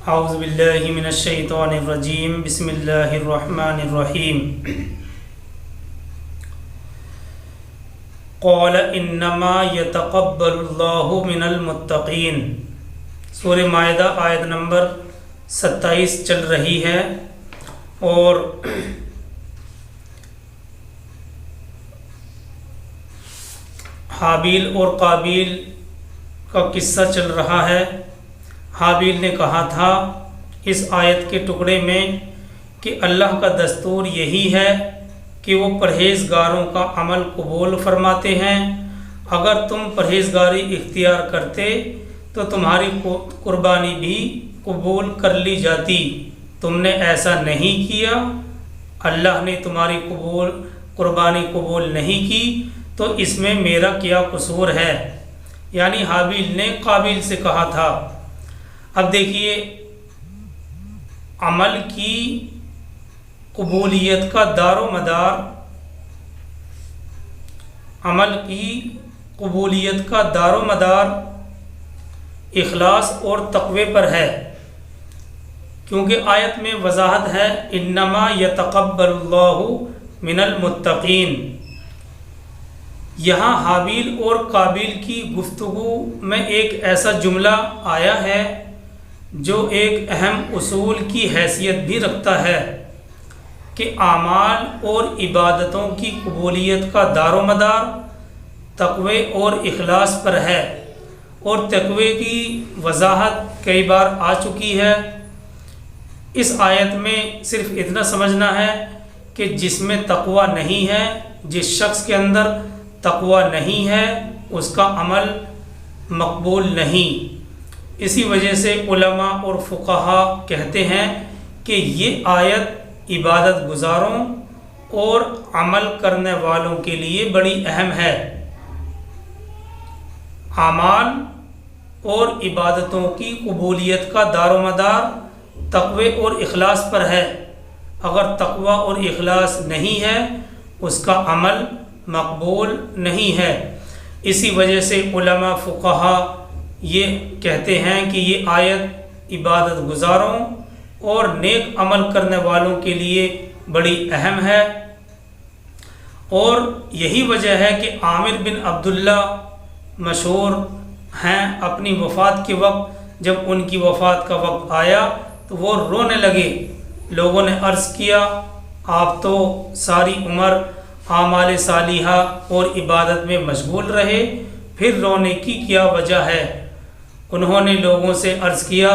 اعوذ باللہ من الشیطان الرجیم بسم اللہ الرحمن الرحیم قال انما یتقبل اللہ من المتقین۔ سورہ مائدہ آیت نمبر 27 چل رہی ہے اور حابیل اور قابیل کا قصہ چل رہا ہے۔ حابیل نے کہا تھا اس آیت کے ٹکڑے میں کہ اللہ کا دستور یہی ہے کہ وہ پرہیزگاروں کا عمل قبول فرماتے ہیں، اگر تم پرہیزگاری اختیار کرتے تو تمہاری قربانی بھی قبول کر لی جاتی، تم نے ایسا نہیں کیا، اللہ نے تمہاری قربانی قبول نہیں کی تو اس میں میرا کیا قصور ہے۔ یعنی حابیل نے قابیل سے کہا تھا۔ اب دیکھیے، عمل کی قبولیت کا دار و مدار اخلاص اور تقوی پر ہے، کیونکہ آیت میں وضاحت ہے انما یتقبل اللہ من المتقین۔ یہاں حابیل اور قابیل کی گفتگو میں ایک ایسا جملہ آیا ہے جو ایک اہم اصول کی حیثیت بھی رکھتا ہے کہ اعمال اور عبادتوں کی قبولیت کا دار و مدار تقوی اور اخلاص پر ہے، اور تقوی کی وضاحت کئی بار آ چکی ہے۔ اس آیت میں صرف اتنا سمجھنا ہے کہ جس میں تقوی نہیں ہے، جس شخص کے اندر تقوی نہیں ہے، اس کا عمل مقبول نہیں۔ اسی وجہ سے علماء اور فقہا کہتے ہیں کہ یہ آیت عبادت گزاروں اور عمل کرنے والوں کے لیے بڑی اہم ہے۔ اعمال اور عبادتوں کی قبولیت کا دار و مدار تقوی اور اخلاص پر ہے، اگر تقوی اور اخلاص نہیں ہے اس کا عمل مقبول نہیں ہے۔ اسی وجہ سے علماء فقہا یہ کہتے ہیں کہ یہ آیت عبادت گزاروں اور نیک عمل کرنے والوں کے لیے بڑی اہم ہے، اور یہی وجہ ہے کہ عامر بن عبداللہ مشہور ہیں، اپنی وفات کے وقت جب ان کی وفات کا وقت آیا تو وہ رونے لگے۔ لوگوں نے عرض کیا آپ تو ساری عمر اعمال صالحہ اور عبادت میں مشغول رہے، پھر رونے کی کیا وجہ ہے؟ انہوں نے لوگوں سے عرض کیا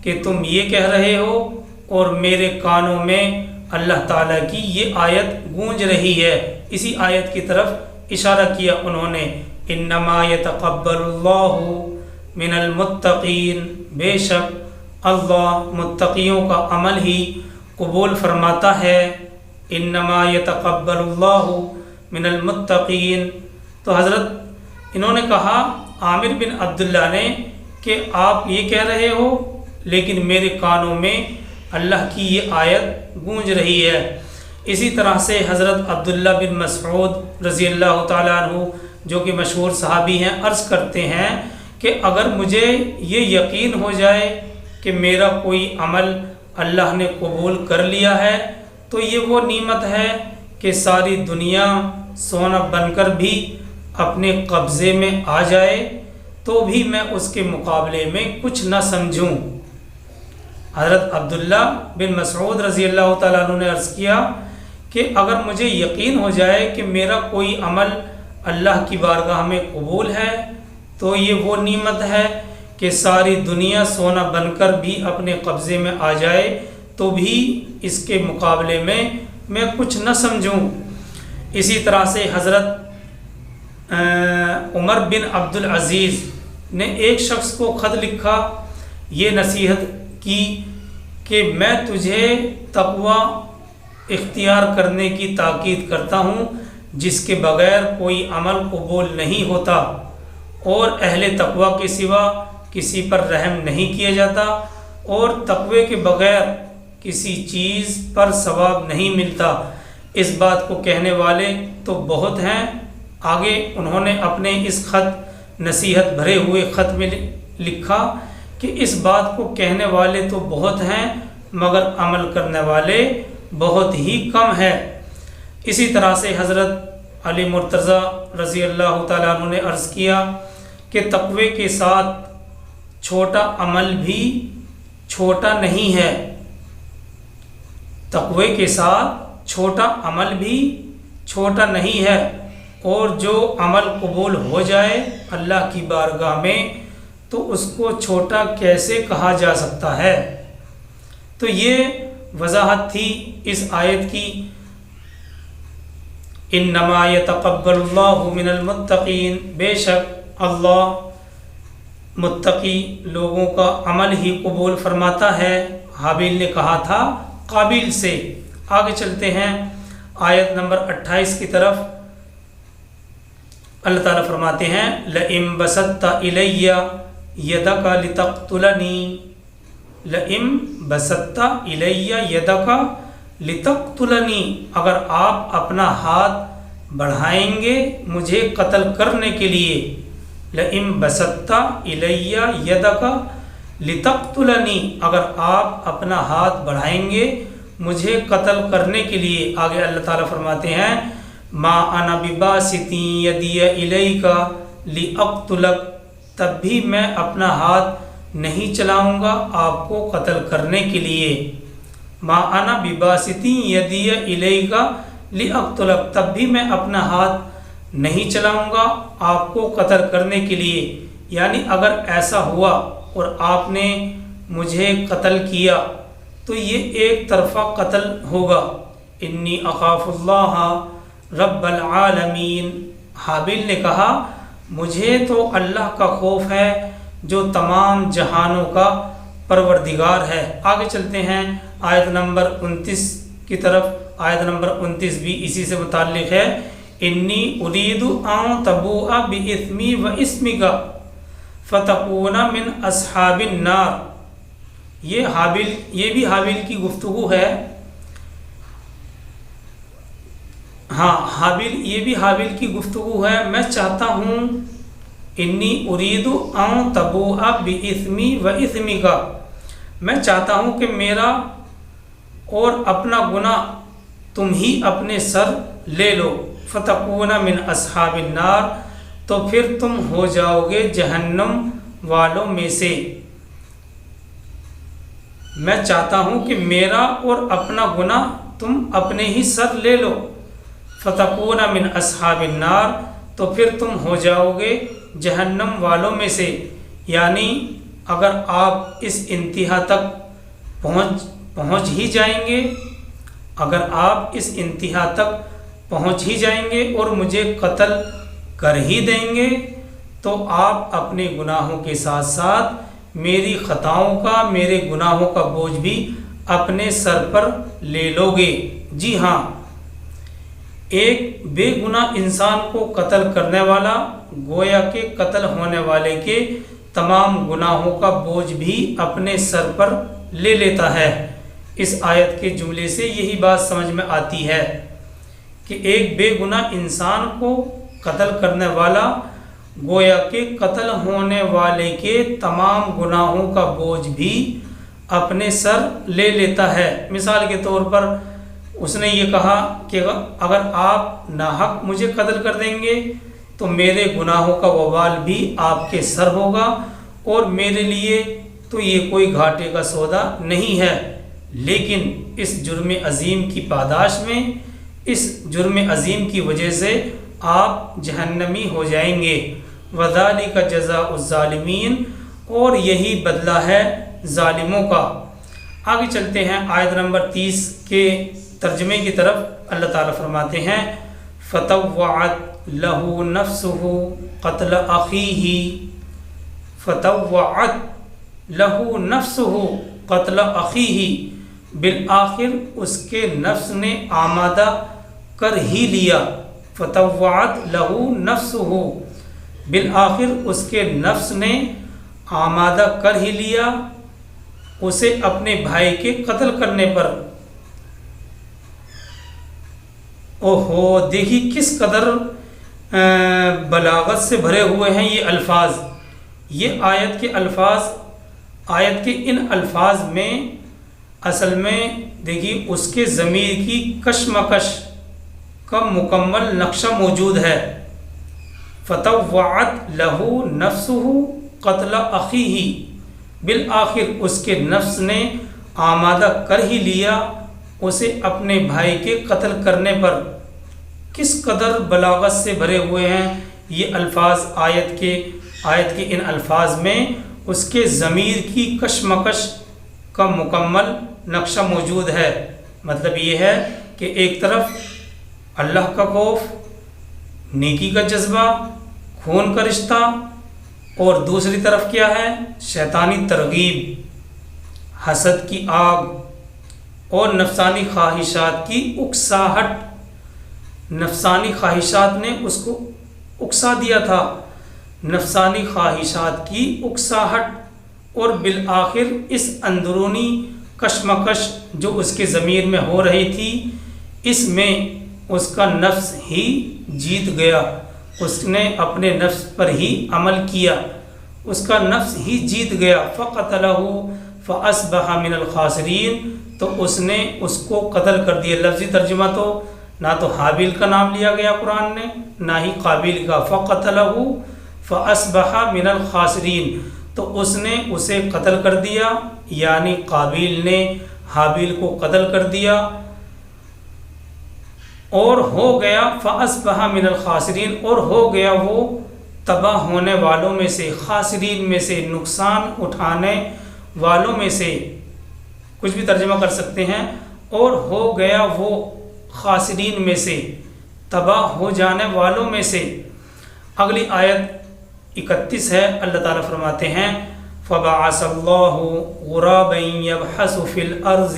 کہ تم یہ کہہ رہے ہو اور میرے کانوں میں اللہ تعالیٰ کی یہ آیت گونج رہی ہے۔ اسی آیت کی طرف اشارہ کیا انہوں نے، انما یتقبل اللہ من المتقین، بے شک اللہ متقیوں کا عمل ہی قبول فرماتا ہے۔ انما یتقبل اللہ من المتقین۔ تو حضرت انہوں نے کہا عامر بن عبداللہ نے کہ آپ یہ کہہ رہے ہو لیکن میرے کانوں میں اللہ کی یہ آیت گونج رہی ہے۔ اسی طرح سے حضرت عبداللہ بن مسعود رضی اللہ تعالیٰ عنہ جو کہ مشہور صحابی ہیں، عرض کرتے ہیں کہ اگر مجھے یہ یقین ہو جائے کہ میرا کوئی عمل اللہ نے قبول کر لیا ہے تو یہ وہ نعمت ہے کہ ساری دنیا سونا بن کر بھی اپنے قبضے میں آ جائے تو بھی میں اس کے مقابلے میں کچھ نہ سمجھوں۔ حضرت عبداللہ بن مسعود رضی اللہ تعالیٰ عنہ نے عرض کیا کہ اگر مجھے یقین ہو جائے کہ میرا کوئی عمل اللہ کی بارگاہ میں قبول ہے تو یہ وہ نعمت ہے کہ ساری دنیا سونا بن کر بھی اپنے قبضے میں آ جائے تو بھی اس کے مقابلے میں کچھ نہ سمجھوں۔ اسی طرح سے حضرت عمر بن عبدالعزیز نے ایک شخص کو خط لکھا، یہ نصیحت کی کہ میں تجھے تقوی اختیار کرنے کی تاکید کرتا ہوں جس کے بغیر کوئی عمل قبول نہیں ہوتا، اور اہل تقوی کے سوا کسی پر رحم نہیں کیا جاتا، اور تقوی کے بغیر کسی چیز پر ثواب نہیں ملتا۔ اس بات کو کہنے والے تو بہت ہیں۔ آگے انہوں نے اپنے اس نصیحت بھرے ہوئے خط میں لکھا کہ اس بات کو کہنے والے تو بہت ہیں مگر عمل کرنے والے بہت ہی کم ہیں۔ اسی طرح سے حضرت علی مرتضیٰ رضی اللہ تعالیٰ عنہ نے عرض کیا کہ تقوی کے ساتھ چھوٹا عمل بھی چھوٹا نہیں ہے، تقوی کے ساتھ چھوٹا عمل بھی چھوٹا نہیں ہے، اور جو عمل قبول ہو جائے اللہ کی بارگاہ میں تو اس کو چھوٹا کیسے کہا جا سکتا ہے۔ تو یہ وضاحت تھی اس آیت کی، انما یتقبل اللہ من المتقین، بے شک اللہ متقی لوگوں کا عمل ہی قبول فرماتا ہے۔ حابیل نے کہا تھا قابیل سے۔ آگے چلتے ہیں آیت نمبر 28 کی طرف۔ اللہ تعالیٰ فرماتے ہیں لئن بسطت الی یدک لتقتلنی، لئن بسطت الی یدک لتقتلنی، اگر آپ اپنا ہاتھ بڑھائیں گے مجھے قتل کرنے کے لیے، لئن بسطت الی یدک لتقتلنی، اگر آپ اپنا ہاتھ بڑھائیں گے مجھے قتل کرنے کے لیے۔ آگے اللہ تعالیٰ فرماتے ہیں ما انا بباسط یدی الیک لاقتلک، تب بھی میں اپنا ہاتھ نہیں چلاؤں گا آپ کو قتل کرنے کے لیے۔ ما انا بباسط یدی الیک لاقتلک، تب بھی میں اپنا ہاتھ نہیں چلاؤں گا آپ کو قتل کرنے کے لیے۔ یعنی اگر ایسا ہوا اور آپ نے مجھے قتل کیا تو یہ ایک طرفہ قتل ہوگا۔ انی اخاف اللہ رب العالمین، حابیل نے کہا مجھے تو اللہ کا خوف ہے جو تمام جہانوں کا پروردگار ہے۔ آگے چلتے ہیں آیت نمبر 29 کی طرف۔ آیت نمبر 29 بھی اسی سے متعلق ہے۔ انی ارید ان تبوء باسمی و اسمک فتکون من اصحاب النار، یہ بھی حابیل کی گفتگو ہے۔ یہ بھی حابیل کی گفتگو ہے۔ میں چاہتا ہوں انی ارید ان تبوء باسمی و اسمک، میں چاہتا ہوں کہ میرا اور اپنا گناہ تم ہی اپنے سر لے لو، فتکون من اصحاب النار، تو پھر تم ہو جاؤ گے جہنم والوں میں سے۔ میں چاہتا ہوں کہ میرا اور اپنا گناہ تم اپنے ہی سر لے لو، فتکون من اصحاب النار، تو پھر تم ہو جاؤ گے جہنم والوں میں سے۔ یعنی اگر آپ اس انتہا تک پہنچ ہی جائیں گے، اگر آپ اس انتہا تک پہنچ ہی جائیں گے اور مجھے قتل کر ہی دیں گے تو آپ اپنے گناہوں کے ساتھ ساتھ میری خطاؤں کا، میرے گناہوں کا بوجھ بھی اپنے سر پر لے لو گے۔ جی ہاں، ایک بے گناہ انسان کو قتل کرنے والا گویا کہ قتل ہونے والے کے تمام گناہوں کا بوجھ بھی اپنے سر پر لے لیتا ہے۔ اس آیت کے جملے سے یہی بات سمجھ میں آتی ہے کہ ایک بے گناہ انسان کو قتل کرنے والا گویا کہ قتل ہونے والے کے تمام گناہوں کا بوجھ بھی اپنے سر لے لیتا ہے۔ مثال کے طور پر اس نے یہ کہا کہ اگر آپ ناحق مجھے قتل کر دیں گے تو میرے گناہوں کا وبال بھی آپ کے سر ہوگا، اور میرے لیے تو یہ کوئی گھاٹے کا سودا نہیں ہے، لیکن اس جرم عظیم کی پاداش میں، اس جرم عظیم کی وجہ سے آپ جہنمی ہو جائیں گے۔ وَذَلِكَ جَزَاءُ الظَّالِمِينَ، اور یہی بدلہ ہے ظالموں کا۔ آگے چلتے ہیں آیت نمبر 30 کے ترجمے کی طرف۔ اللہ تعالیٰ فرماتے ہیں فَطَوَّعَتْ لَهُ نَفْسُهُ قَتْلَ أَخِيهِ، فَطَوَّعَتْ لَهُ نَفْسُهُ قَتْلَ أَخِيهِ، بالآخر اس کے نفس نے آمادہ کر ہی لیا۔ فَطَوَّعَتْ لَهُ نَفْسُهُ، بالآخر اس کے نفس نے آمادہ کر ہی لیا اسے اپنے بھائی کے قتل کرنے پر۔ اوہو، دیکھیے کس قدر بلاغت سے بھرے ہوئے ہیں یہ الفاظ۔ یہ آیت کے الفاظ آیت کے ان الفاظ میں اصل میں دیکھیے اس کے ضمیر کی کشمکش کا مکمل نقشہ موجود ہے۔ فطوعت لہ نفسہ قتل اخیہ، بالآخر اس کے نفس نے آمادہ کر ہی لیا اسے اپنے بھائی کے قتل کرنے پر۔ کس قدر بلاغت سے بھرے ہوئے ہیں یہ الفاظ آیت کے ان الفاظ میں اس کے ضمیر کی کشمکش کا مکمل نقشہ موجود ہے۔ مطلب یہ ہے کہ ایک طرف اللہ کا خوف، نیکی کا جذبہ، خون کا رشتہ، اور دوسری طرف کیا ہے؟ شیطانی ترغیب، حسد کی آگ اور نفسانی خواہشات کی اکساہٹ۔ نفسانی خواہشات نے اس کو اکسا دیا تھا، نفسانی خواہشات کی اکساہٹ، اور بالآخر اس اندرونی کشمکش جو اس کے ضمیر میں ہو رہی تھی، اس میں اس کا نفس ہی جیت گیا، اس نے اپنے نفس پر ہی عمل کیا، اس کا نفس ہی جیت گیا۔ فقتلہ فاصبح من الخاسرین، تو اس نے اس کو قتل کر دیا۔ لفظی ترجمہ نہ تو حابیل کا نام لیا گیا قرآن نے، نہ ہی قابیل کا۔ فقتلہ فاصبح من الخاسرین، تو اس نے اسے قتل کر دیا، یعنی قابیل نے حابیل کو قتل کر دیا اور ہو گیا فاصبح من الخاسرین، اور ہو گیا وہ تباہ ہونے والوں میں سے، خاسرین میں سے، نقصان اٹھانے والوں میں سے، کچھ بھی ترجمہ کر سکتے ہیں، اور ہو گیا وہ خاسرین میں سے، تباہ ہو جانے والوں میں سے۔ اگلی آیت 31 ہے، اللہ تعالیٰ فرماتے ہیں فَبَعَثَ اللَّهُ غُرَابًا يَبْحَثُ فِي الْأَرْضِ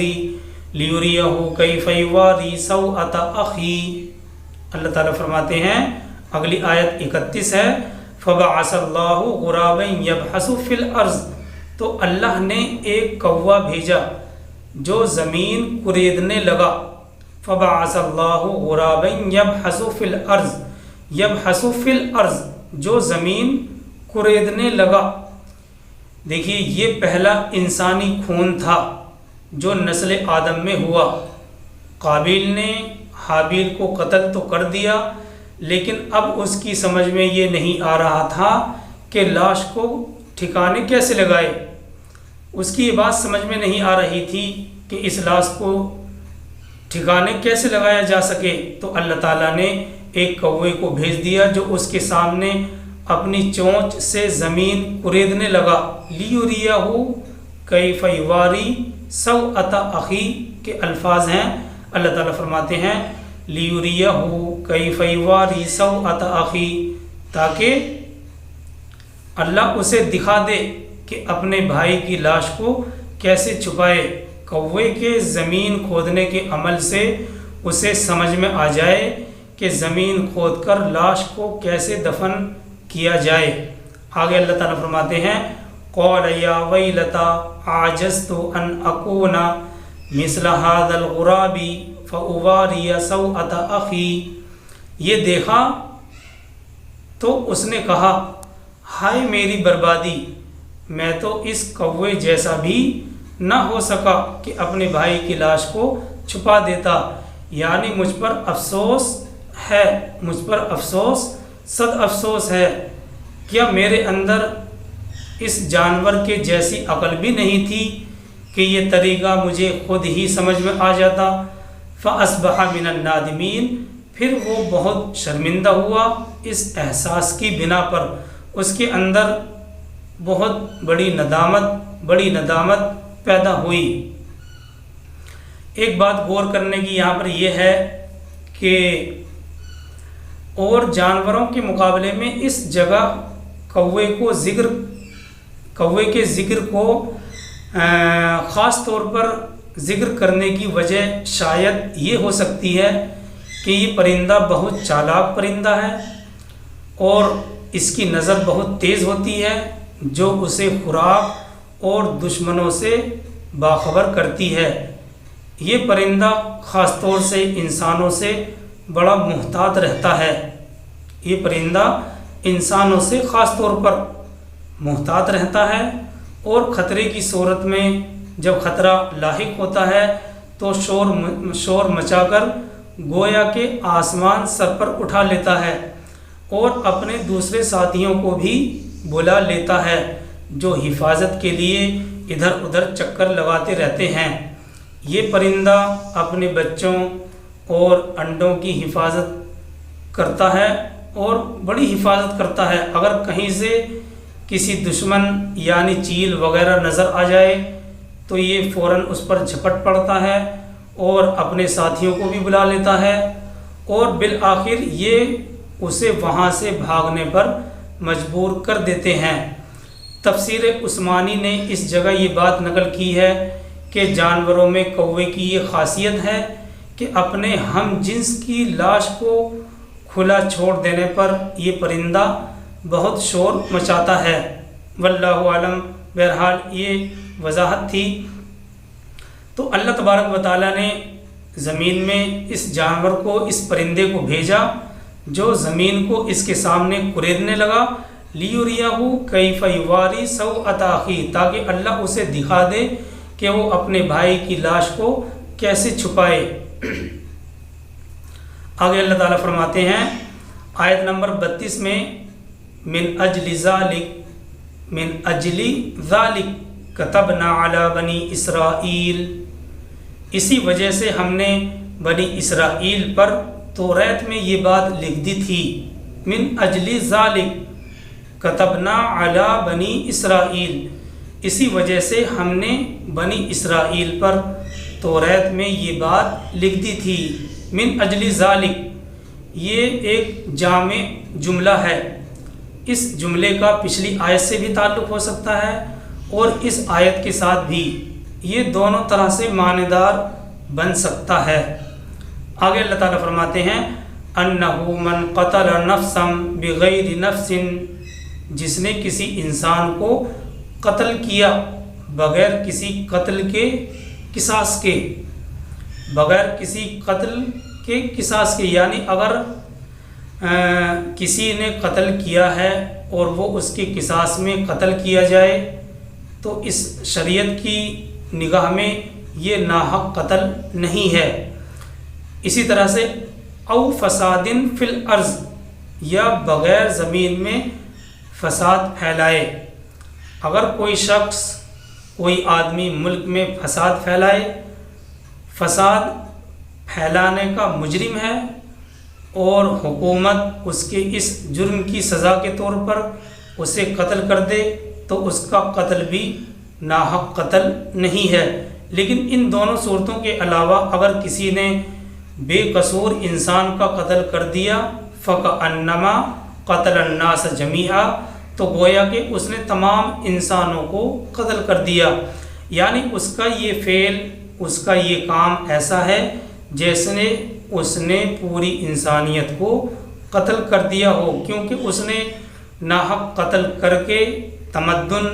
لِيُرِيَهُ كَيْفَ يُوَارِي سَوْءَةَ أَخِيهِ۔ اللہ تعالیٰ فرماتے ہیں، اگلی آیت 31 ہے، فَبَعَثَ اللَّهُ غُرَابًا يَبْحَثُ فِي الْأَرْضِ، تو اللہ نے ایک کوا بھیجا جو زمین کریدنے لگا۔ فَبَعَثَ اللَّهُ غُرَابًا يَبْحَثُ فِي الْأَرْضِ، يَبْحَثُ فِي الْأَرْضِ، جو زمین کریدنے لگا۔ دیکھیے یہ پہلا انسانی خون تھا جو نسل آدم میں ہوا۔ قابیل نے حابیل کو قتل تو کر دیا، لیکن اب اس کی سمجھ میں یہ نہیں آ رہا تھا کہ لاش کو ٹھکانے کیسے لگائے۔ اس کی یہ بات سمجھ میں نہیں آ رہی تھی کہ اس لاش کو ٹھکانے کیسے لگایا جا سکے، تو اللہ تعالیٰ نے ایک کوے کو بھیج دیا جو اس کے سامنے اپنی چونچ سے زمین کریدنے لگا۔ لِيُرِيَهُ كَيْفَ يُوَارِي سَوْءَةَ أَخِيهِ کے الفاظ ہیں، اللہ تعالیٰ فرماتے ہیں لِيُرِيَهُ كَيْفَ يُوَارِي سَوْءَةَ أَخِيهِ، تاکہ اللہ اسے دکھا دے کہ اپنے بھائی کی لاش کو کیسے چھپائے۔ کوے کے زمین کھودنے کے عمل سے اسے سمجھ میں آ جائے کہ زمین کھود کر لاش کو کیسے دفن کیا جائے۔ آگے اللہ تعالیٰ فرماتے ہیں قَالَ يَا وَيْلَتَا عَجَزْتُ أَنْ أَكُونَ مِثْلَ هَذَا الْغُرَابِ فَأُوَارِيَ سَوْءَةَ أَخِي، یہ دیکھا تو اس نے کہا ہائے میری بربادی، میں تو اس کوے جیسا بھی نہ ہو سکا کہ اپنے بھائی کی لاش کو چھپا دیتا، یعنی مجھ پر افسوس ہے، مجھ پر افسوس صد افسوس ہے، کیا میرے اندر اس جانور کے جیسی عقل بھی نہیں تھی کہ یہ طریقہ مجھے خود ہی سمجھ میں آ جاتا۔ فَأَصْبَحَ مِنَ النَّادِمِينَ، پھر وہ بہت شرمندہ ہوا اس احساس کی بنا پر، اس کے اندر بہت بڑی ندامت پیدا ہوئی۔ ایک بات غور کرنے کی یہاں پر یہ ہے کہ اور جانوروں کے مقابلے میں اس جگہ کوے کے ذکر کو خاص طور پر ذکر کرنے کی وجہ شاید یہ ہو سکتی ہے کہ یہ پرندہ بہت چالاک پرندہ ہے اور اس کی نظر بہت تیز ہوتی ہے، جو اسے خوراک اور دشمنوں سے باخبر کرتی ہے۔ یہ پرندہ خاص طور سے انسانوں سے بڑا محتاط رہتا ہے، یہ پرندہ انسانوں سے خاص طور پر محتاط رہتا ہے اور خطرے کی صورت میں جب خطرہ لاحق ہوتا ہے تو شور مچا کر گویا کہ آسمان سر پر اٹھا لیتا ہے اور اپنے دوسرے ساتھیوں کو بھی بلا لیتا ہے جو حفاظت کے لیے ادھر ادھر چکر لگاتے رہتے ہیں۔ یہ پرندہ اپنے بچوں اور انڈوں کی حفاظت کرتا ہے اور بڑی حفاظت کرتا ہے۔ اگر کہیں سے کسی دشمن یعنی چیل وغیرہ نظر آ جائے تو یہ فوراً اس پر جھپٹ پڑتا ہے اور اپنے ساتھیوں کو بھی بلا لیتا ہے اور بالآخر یہ اسے وہاں سے بھاگنے پر مجبور کر دیتے ہیں۔ تفسیر عثمانی نے اس جگہ یہ بات نقل کی ہے کہ جانوروں میں کوے کی یہ خاصیت ہے کہ اپنے ہم جنس کی لاش کو کھلا چھوڑ دینے پر یہ پرندہ بہت شور مچاتا ہے۔ واللہ عالم۔ بہرحال یہ وضاحت تھی۔ تو اللہ تبارک و تعالیٰ نے زمین میں اس جانور کو، اس پرندے کو بھیجا جو زمین کو اس کے سامنے کریدنے لگا، لیُریَہُ کیف یواری سوءۃ اخیہ، تاکہ اللہ اسے دکھا دے کہ وہ اپنے بھائی کی لاش کو کیسے چھپائے۔ آگے اللہ تعالیٰ فرماتے ہیں آیت نمبر 32 میں، من اجل ذالک کتبنا علی بنی اسرائیل، اسی وجہ سے ہم نے بنی اسرائیل پر توریت میں یہ بات لکھ دی تھی۔ من اجل ذالک کتبنا علی بنی اسرائیل، اسی وجہ سے ہم نے بنی اسرائیل پر توریت میں یہ بات لکھ دی تھی۔ من اجل ذالک یہ ایک جامع جملہ ہے، اس جملے کا پچھلی آیت سے بھی تعلق ہو سکتا ہے اور اس آیت کے ساتھ بھی، یہ دونوں طرح سے معنی دار بن سکتا ہے۔ آگے اللہ تعالیٰ فرماتے ہیں انہ من قتل نفسا بغیر نفس، جس نے کسی انسان کو قتل کیا بغیر کسی قتل کے قصاص کے، بغیر کسی قتل کے قصاص کے، یعنی اگر کسی نے قتل کیا ہے اور وہ اس کے قصاص میں قتل کیا جائے تو اس شریعت کی نگاہ میں یہ ناحق قتل نہیں ہے۔ اسی طرح سے او فساد فی الارض، یا بغیر زمین میں فساد پھیلائے، اگر کوئی شخص، کوئی آدمی ملک میں فساد پھیلائے، فساد پھیلانے کا مجرم ہے اور حکومت اس کے اس جرم کی سزا کے طور پر اسے قتل کر دے تو اس کا قتل بھی ناحق قتل نہیں ہے۔ لیکن ان دونوں صورتوں کے علاوہ اگر کسی نے بے قصور انسان کا قتل کر دیا فَكَأَنَّمَا قَتَلَ النَّاسَ جَمِيعًا، تو گویا کہ اس نے تمام انسانوں کو قتل کر دیا، یعنی اس کا یہ فعل، اس کا یہ کام ایسا ہے جیسے اس نے پوری انسانیت کو قتل کر دیا ہو، کیونکہ اس نے ناحق قتل کر کے تمدن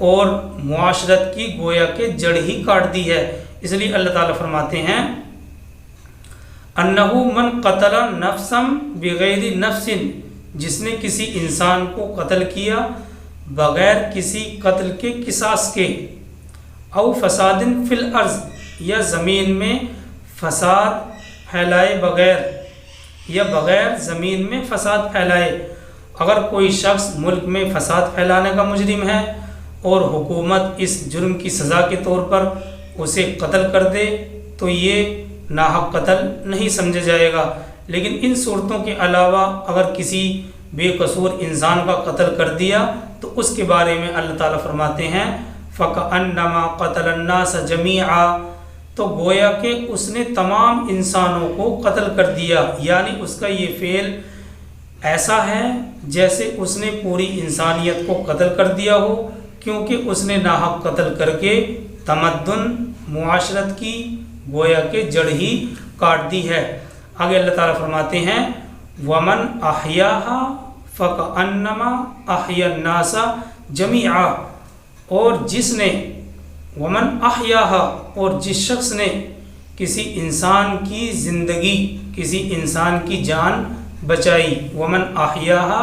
اور معاشرت کی گویا کہ جڑ ہی کاٹ دی ہے۔ اس لیے اللہ تعالیٰ فرماتے ہیں انہ من قتل نفسا بغیر نفس، جس نے کسی انسان کو قتل کیا بغیر کسی قتل کے قصاص کے، او فساد فی الارض، یا زمین میں فساد پھیلائے بغیر، یا بغیر زمین میں فساد پھیلائے۔ اگر کوئی شخص ملک میں فساد پھیلانے کا مجرم ہے اور حکومت اس جرم کی سزا کے طور پر اسے قتل کر دے تو یہ ناحق قتل نہیں سمجھا جائے گا۔ لیکن ان صورتوں کے علاوہ اگر کسی بے قصور انسان کا قتل کر دیا تو اس کے بارے میں اللہ تعالیٰ فرماتے ہیں فَكَأَنَّمَا قَتَلَ النَّاسَ جَمِيعًا، تو گویا کہ اس نے تمام انسانوں کو قتل کر دیا، یعنی اس کا یہ فعل ایسا ہے جیسے اس نے پوری انسانیت کو قتل کر دیا ہو، کیونکہ اس نے ناحق قتل کر کے تمدن، معاشرت کی گویا کہ جڑ ہی کاٹ دی ہے۔ آگے اللہ تعالیٰ فرماتے ہیں وَمَنْ أَحْيَاهَا فَكَأَنَّمَا أَحْيَا النَّاسَ جَمِيعًا، اور جس نے ومن احیاہا، اور جس شخص نے کسی انسان کی زندگی، کسی انسان کی جان بچائی، ومن احیاہا